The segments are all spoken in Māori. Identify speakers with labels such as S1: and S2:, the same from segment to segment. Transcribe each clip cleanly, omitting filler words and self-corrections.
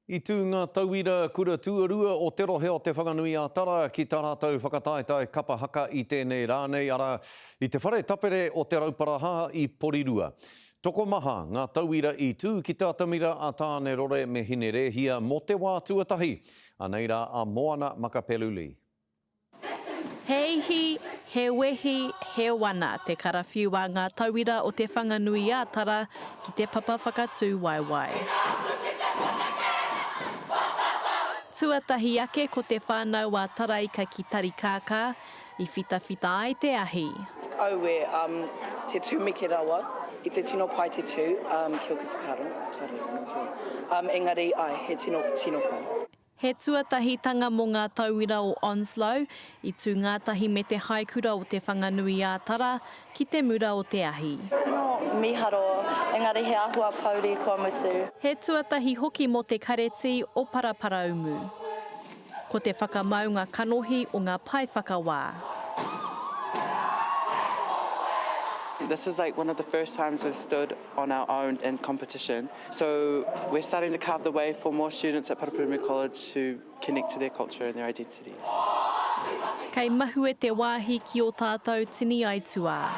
S1: I tū ngā tauira kura tuarua o te rohe o te whanganui a Tara ki tā rātou whakataetai kapa haka i tēnei rānei ara i te whare tapere o te rauparaha i Porirua. Toko maha ngā tauira i tū ki te atamira a tāne rore me hine rehia mo te wā tuatahi. Anei rā a Moana Makapeluli.
S2: He ihi, he wehi, he wana te karawhiu a ngā tauira o te whanganui a Tara ki te papa whakatū waiwai. Tuatahi ake ko te whānau a Tara i ka kitari kākā, I whitawhita ai te ahi.
S3: Auwe, te tūmeke rawa, I te tino pai te tū, kia o ki whakaro, engari, ai, he tino pai.
S2: He tuatahitanga mō ngā tauira o Onslow, I tū ngātahi me te haikura o te whanganui a Tara ki te mura o te ahi.
S4: Tino miharo, engari he ahua pauri kua mutu.
S2: He tuatahi hoki mo te kareti o Paraparaumu. Ko te whakamaunga kanohi o ngā pai whakawā.
S5: This is like one of the first times we've stood on our own in competition. So we're starting to carve the way for more students at Paraparaumu College to connect to their culture and their identity.
S2: Kei mahu e te wāhi ki o tātou tini aitua.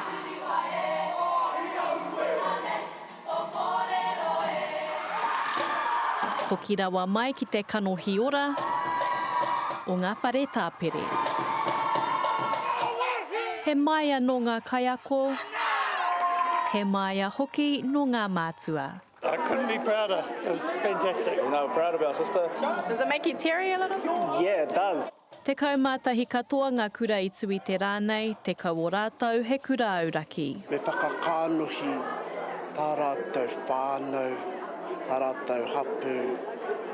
S2: Hoki rawa mai ki te kanohi ora o ngā whare tāpere. He maia no ngā kaiako, he maia hoki no ngā mātua.
S6: I couldn't be prouder. It was fantastic.
S7: You know, proud of our sister.
S4: Does it make you teary a little?
S7: Yeah, it does.
S2: Te kaumātahi katoa ngā kura I tui te rānei, te kau o rātou he kura auraki.
S8: Me whakakānuhi tā rātou whānau, tā rātou hapu,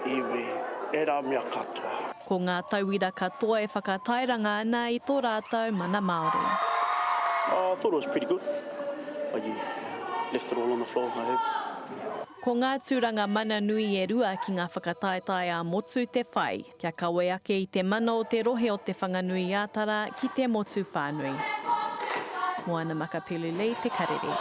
S8: iwi, e rā mea katoa.
S2: Ko ngā tauira katoa e whakatairanga ana I tō rātou mana Māori.
S6: I thought it was pretty good. Like you left it all on the floor, I hope.
S2: Ko ngā tūranga mana nui e rua ki ngā whakataetai a motu te whai. Kia kawe ake I te mana o te rohe o te whanganui a Tara ki te motu whānui. Moana Makapeluli, te karere.